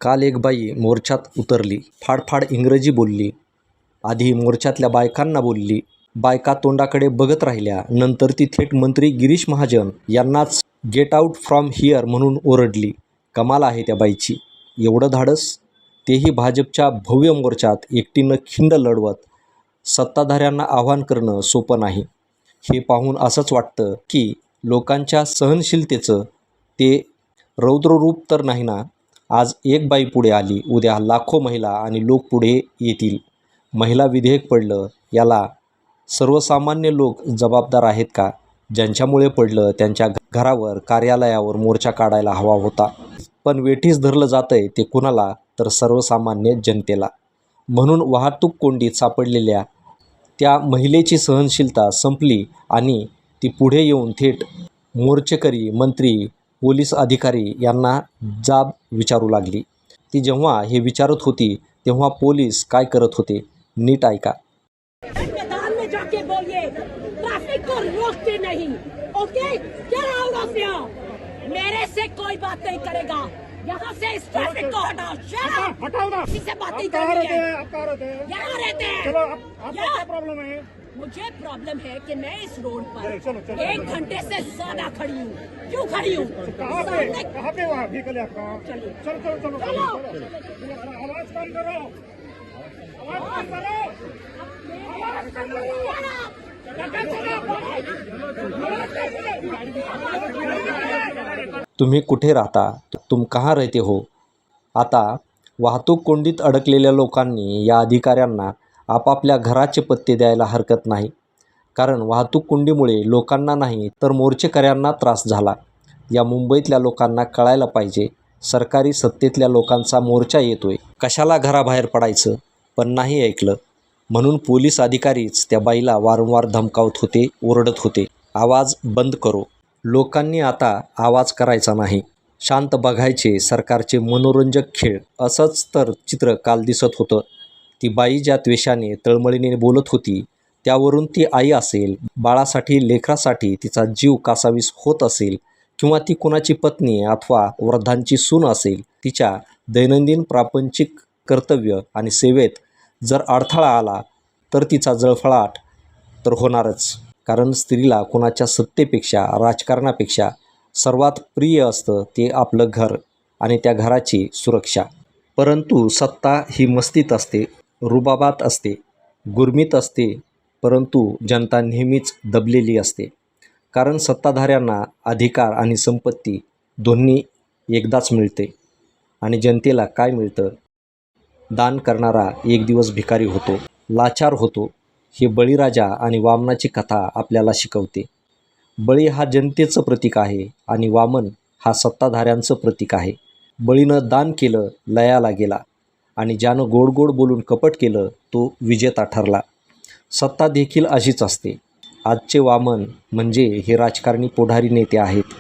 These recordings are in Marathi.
काल एक बाई मोर्चात उतरली, फाडफाड इंग्रजी बोलली. आधी मोर्चातल्या बायकांना बोलली. बायका तोंडाकडे बघत राहिल्या. नंतर ती थेट मंत्री गिरीश महाजन यांनाच गेट आऊट फ्रॉम हिअर म्हणून ओरडली. कमाल आहे त्या बाईची. एवढं धाडस, तेही भाजपच्या भव्य मोर्चात एकटीनं खिंड लढवत. सत्ताधाऱ्यांना आव्हान करणं सोपं नाही. हे पाहून असंच वाटतं की लोकांच्या सहनशीलतेचं ते रौद्ररूप तर नाही ना. आज एक बाई पुढे आली, उद्या लाखो महिला आणि लोक पुढे येतील. महिला विधेयक पडलं, याला सर्वसामान्य लोक जबाबदार आहेत का? ज्यांच्यामुळे पडलं त्यांच्या घरावर, कार्यालयावर मोर्चा काढायला हवा होता. पण वेठीस धरलं जातंय ते कुणाला? तर सर्वसामान्य जनतेला. म्हणून वाहतूक कोंडीत सापडलेल्या त्या महिलेची सहनशीलता संपली आणि ती पुढे येऊन थेट मोर्चेकरी, मंत्री, पोलीस अधिकारी यांना जाब विचारू लागली. ती जेव्हा हे विचारत होती तेव्हा पोलीस काय करत होते नीट ऐका. मैदान में जाके बोलिए, ट्रैफिक को रोकते नहीं, okay? Get out of here. मेरे से कोई बात नहीं करेगा। यहाँ से इस ट्रैफिक को हटाओ। शट अप, हटाओ ना। किससे बातें कहाँ करनी रहते है? हैं? आप कहाँ रहते हैं? यहाँ रहते हैं। चलो आपको क्या प्रॉब्लम है? मुझे प्रॉब्लम है कि मैं इस रोड पर चलो, चलो, 1 घंटे से ज्यादा खड़ी हूँ। क्यों खड़ी हूँ? कहाँ पे वहाँ व्हीकल है आपका? चलिए। चलो चलो चलो चलो। आवाज कम करो, आवाज कम करो, आवाज कम करो। तुम्ही कुठे राहता? तुम कहाँ रहते हो? आता वाहतूक कोंडीत अडकलेल्या लोकांनी या अधिकाऱ्यांना आपापल्या घराचे पत्ते द्यायला हरकत नाही. कारण वाहतूक कोंडीमुळे लोकांना नाही तर मोर्चेकऱ्यांना त्रास झाला. या मुंबईतल्या लोकांना कळायला पाहिजे, सरकारी सत्तेतल्या लोकांचा मोर्चा येतोय, कशाला घराबाहेर पडायचं? पण नाही ऐकलं. म्हणून पोलीस अधिकारीच त्या बाईला वारंवार धमकावत होते, ओरडत होते, आवाज बंद करो. लोकांनी आता आवाज करायचा नाही, शांत बघायचे सरकारचे मनोरंजक खेळ. असंच तर चित्र काल दिसत होतं. ती बाई ज्या त्वेषाने, तळमळीने बोलत होती त्यावरून ती आई असेल, बाळासाठी, लेकरासाठी तिचा जीव कासावीस होत असेल, किंवा ती कुणाची पत्नी अथवा वृद्धांची सून असेल, तिच्या दैनंदिन प्रापंचिक कर्तव्य आणि सेवेत जर अडथळा आला तर तिचा जळफळाट तर होणारच. कारण स्त्रीला कुणाच्या सत्तेपेक्षा, राजकारणापेक्षा सर्वात प्रिय असतं ते आपलं घर आणि त्या घराची सुरक्षा. परंतु सत्ता ही मस्तीत असते, रुबाबात असते, गुरमीत असते. परंतु जनता नेहमीच दबलेली असते. कारण सत्ताधाऱ्यांना अधिकार आणि संपत्ती दोन्ही एकदाच मिळते. आणि जनतेला काय मिळतं? दान करणारा एक दिवस भिकारी होतो, लाचार होतो. हे बळीराजा आणि वामनाची कथा आपल्याला शिकवते. बळी हा जनतेचं प्रतीक आहे आणि वामन हा सत्ताधाऱ्यांचं प्रतीक आहे. बळीनं दान केलं, लयाला गेला, आणि ज्यानं गोड गोड बोलून कपट केलं तो विजेता ठरला. सत्ता देखील अशीच असते. आजचे वामन म्हणजे हे राजकारणी, पुढारी नेते आहेत.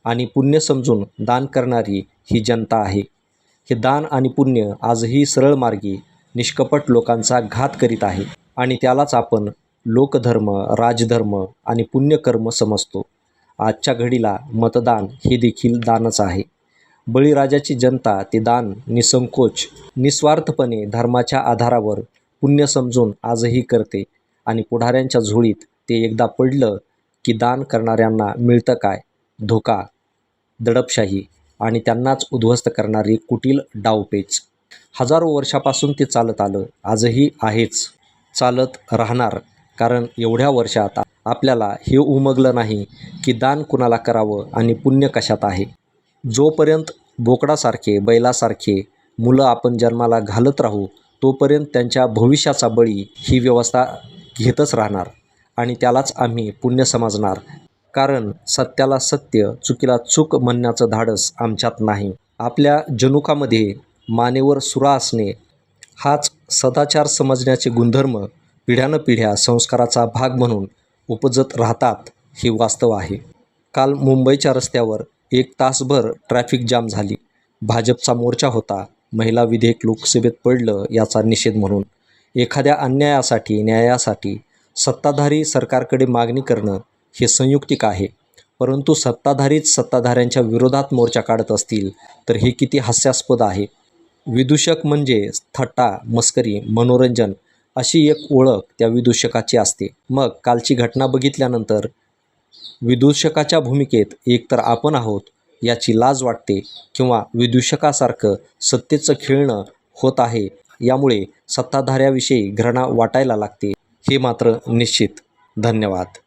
आणि पुण्य समजून दान करणारी ही जनता आहे. हे दान आणि पुण्य आजही सरळ मार्गी, निष्कपट लोकांचा घात करीत आहे. आणि त्यालाच आपण लोकधर्म, राजधर्म आणि पुण्यकर्म समजतो. आजच्या घडीला मतदान हे देखील दानच आहे. बळीराजाची जनता ते दान निसंकोच, निस्वार्थपणे धर्माच्या आधारावर पुण्य समजून आजही करते. आणि पुढाऱ्यांच्या झोळीत ते एकदा पडलं की दान करणाऱ्यांना मिळतं काय? धोका, दडपशाही आणि त्यांनाच उद्ध्वस्त करणारी कुटील डावपेच. हजारो वर्षापासून ते चालत आलं, आजही आहेच, चालत राहणार. कारण एवढ्या वर्षात आपल्याला हे उमगलं नाही की दान कुणाला करावं आणि पुण्य कशात आहे. जोपर्यंत बोकडासारखे, बैलासारखे मुलं आपण जन्माला घालत राहू तोपर्यंत त्यांच्या भविष्याचा बळी ही व्यवस्था घेतच राहणार. आणि त्यालाच आम्ही पुण्य समजणार. कारण सत्याला सत्य, चुकीला चूक म्हणण्याचं धाडस आमच्यात नाही. आपल्या जनुकामध्ये मानेवर सुरा असणे हाच सदाचार समजण्याचे गुणधर्म पिढ्यानपिढ्या संस्काराचा भाग म्हणून उपजत राहतात, हे वास्तव आहे. काल मुंबईच्या रस्त्यावर 1 तासभर ट्रॅफिक जाम झाली. भाजपचा मोर्चा होता. महिला विधेयक लोकसभेत पडलं याचा निषेध म्हणून. एखाद्या अन्यायासाठी, न्यायासाठी सत्ताधारी सरकारकडे मागणी करणं हे संयुक्तिक आहे. परंतु सत्ताधारीच सत्ताधाऱ्यांच्या विरोधात मोर्चा काढत असतील तर हे किती हास्यास्पद आहे. विदूषक म्हणजे थट्टा मस्करी मनोरंजन अशी एक ओळख त्या विदूषकाची असते. मग कालची घटना बघितल्यानंतर विदूषकाच्या भूमिकेत एकतर आपण आहोत याची लाज वाटते किंवा विदूषकासारखं सत्तेचं खेळणं होत आहे यामुळे सत्ताधाऱ्याविषयी घृणा वाटायला लागते. हे मात्र निश्चित. धन्यवाद.